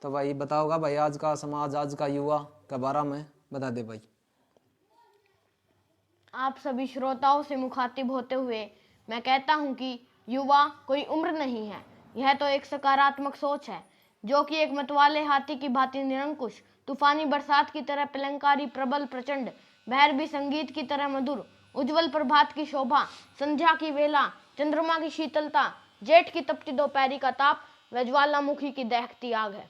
तो भाई बताओगा भाई आज का समाज, आज का युवा के बारे में बता दे भाई। आप सभी श्रोताओं से मुखातिब होते हुए मैं कहता हूं कि युवा कोई उम्र नहीं है, यह तो एक सकारात्मक सोच है जो कि एक मतवाले हाथी की भांति निरंकुश, तूफानी बरसात की तरह प्रलंकारी, प्रबल प्रचंड, भैरवी संगीत की तरह मधुर, उज्जवल प्रभात की शोभा, संध्या की वेला, चंद्रमा की शीतलता, जेठ की तपती दोपहरी का ताप व ज्वालामुखी की दहकती आग है।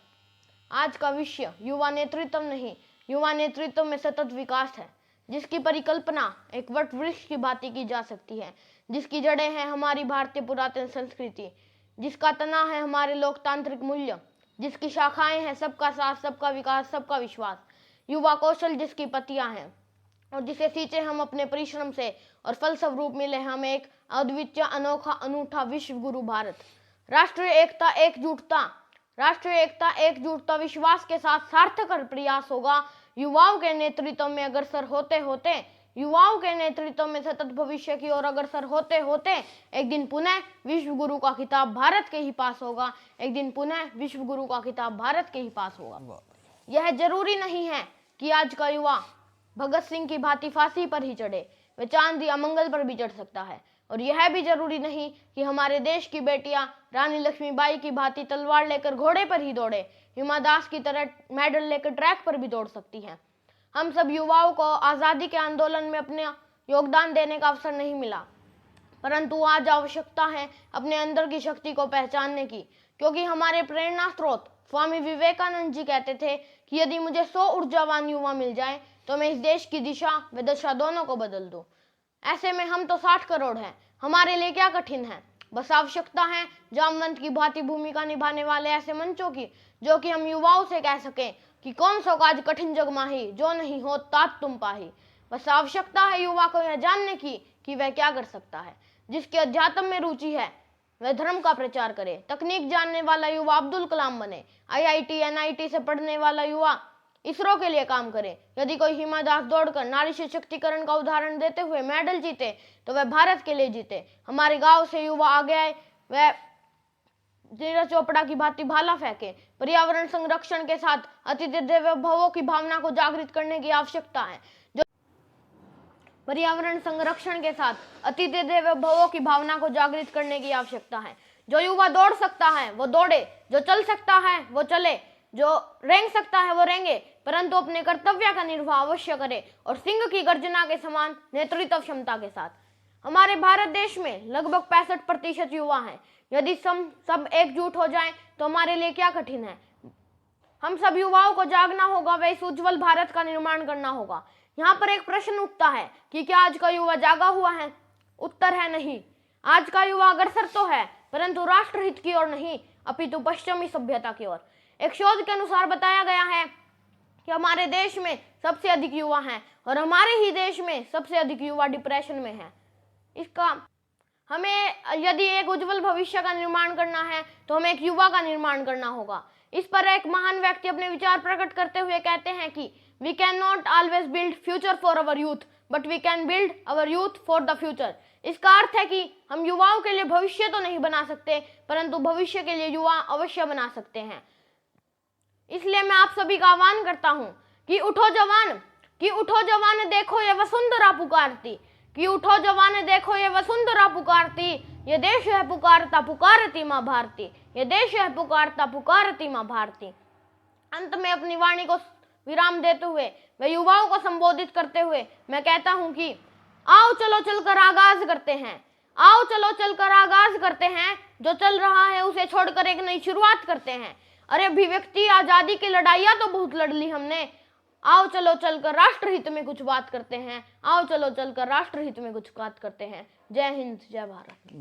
आज का विषय युवा नेतृत्व नहीं, युवा नेतृत्व में सतत विकास है, जिसकी परिकल्पना एक वट वृक्ष की भांति की जा सकती है, जिसकी जड़ें हैं हमारी भारतीय पुरातन संस्कृति, जिसका तना है हमारे लोकतांत्रिक मूल्य, जिसकी शाखाएं हैं सबका साथ, सबका विकास, सबका विश्वास, युवा कौशल जिसकी पत्तियां हैं और जिसे सींचे हम अपने परिश्रम से और फलस्वरूप मिले हमें एक अद्वितीय, अनोखा, अनूठा विश्व गुरु भारत। राष्ट्रीय एकता, एकजुटता, राष्ट्रीय एकता, एकजुटता विश्वास के साथ सार्थक प्रयास होगा। युवाओं के नेतृत्व में अग्रसर होते होते, युवाओं के नेतृत्व में सतत भविष्य की ओर अग्रसर होते होते एक दिन पुनः विश्व गुरु का खिताब भारत के ही पास होगा, एक दिन पुनः विश्व गुरु का खिताब भारत के ही पास होगा। यह जरूरी नहीं है कि आज का युवा भगत सिंह की भांति फांसी पर ही चढ़े, वह चांद या मंगल पर भी चढ़ सकता है। और यह भी जरूरी नहीं कि हमारे देश की बेटियां रानी लक्ष्मीबाई की भांति तलवार लेकर घोड़े पर ही दौड़े, हिमा दास की तरह मेडल लेकर ट्रैक पर भी दौड़ सकती हैं। हम सब युवाओं को आज़ादी के आंदोलन में अपने योगदान देने का अवसर नहीं मिला, परंतु आज आवश्यकता है अपने अंदर की शक्ति को पहचानने की, क्योंकि हमारे प्रेरणा स्रोत स्वामी विवेकानंद जी कहते थे कि यदि मुझे 100 ऊर्जावान युवा मिल जाए तो मैं इस देश की दिशा व दशा दोनों को बदल दूं। ऐसे में हम तो 60 करोड़ हैं, हमारे लिए क्या कठिन है, बस आवश्यकता है जामवंत की भांति भूमिका निभाने वाले ऐसे मंचों की, जो कि हम युवाओं से कह सकें कि कौन सो काज कठिन जग माही, जो नहीं हो तात तुम पाही। बस आवश्यकता है युवा को यह जानने की कि वह क्या कर सकता है। जिसके अध्यात्म में रुचि है वह धर्म का प्रचार करे, तकनीक जानने वाला युवा अब्दुल कलाम बने, IIT NIT से पढ़ने वाला युवा इसरो के लिए काम करे। यदि कोई हिमा दास दौड़कर नारी सशक्तिकरण का उदाहरण देते हुए मेडल जीते तो वह भारत के लिए जीते। हमारे गांव से युवा आगे आए, वह नीरज चोपड़ा की भांति भाला फेंके। पर्यावरण संरक्षण के साथ अतिथि देवो भव की भावना को जागृत करने की आवश्यकता है। जो पर्यावरण संरक्षण के साथ अतिथि देवो भव की भावना को जागृत करने की आवश्यकता है। जो युवा दौड़ सकता है वो दौड़े, जो चल सकता है वो चले, जो रेंग सकता है वो रेंगे, परंतु अपने कर्तव्य का निर्वाह अवश्य करे और सिंह की गर्जना के समान नेतृत्व क्षमता के साथ। हमारे भारत देश में लगभग 65% युवा हैं। यदि सब एकजुट हो जाएं तो हमारे लिए क्या कठिन है। हम सब युवाओं को जागना होगा व इस उज्जवल भारत का निर्माण करना होगा। यहाँ पर एक प्रश्न उठता है कि क्या आज का युवा जागा हुआ है? उत्तर है नहीं। आज का युवा अग्रसर तो है, परंतु राष्ट्रहित की ओर नहीं, अपितु पश्चिमी सभ्यता की ओर। एक शोध के अनुसार बताया गया है कि हमारे देश में सबसे अधिक युवा हैं और हमारे ही देश में सबसे अधिक युवा डिप्रेशन में हैं। इसका हमें यदि एक उज्जवल भविष्य का निर्माण करना है तो हमें एक युवा का निर्माण करना होगा। इस पर एक महान व्यक्ति अपने विचार प्रकट करते हुए कहते हैं कि we can not always build future for our youth, but we can build our youth for the future. इसका अर्थ है कि हम युवाओं के लिए भविष्य तो नहीं बना सकते, परंतु भविष्य के लिए युवा अवश्य बना सकते हैं। इसलिए मैं आप सभी का आह्वान करता हूं कि उठो जवान, कि उठो जवान, देखो ये वसुंधरा पुकारती, कि उठो जवान, देखो ये वसुंधरा पुकारती, ये देश है पुकारता पुकारती माँ भारती, ये देश है पुकारता पुकारती माँ भारती। अंत में अपनी वाणी को विराम देते हुए व युवाओं को संबोधित करते हुए मैं कहता हूं कि आओ चलो चलकर आगाज करते हैं, आओ चलो चलकर आगाज करते हैं, जो चल रहा है उसे छोड़कर एक नई शुरुआत करते हैं। अरे अभिव्यक्ति आजादी की लड़ाइयाँ तो बहुत लड़ ली हमने, आओ चलो चलकर राष्ट्रहित में कुछ बात करते हैं, आओ चलो चलकर राष्ट्रहित में कुछ बात करते हैं। जय हिंद, जय भारत।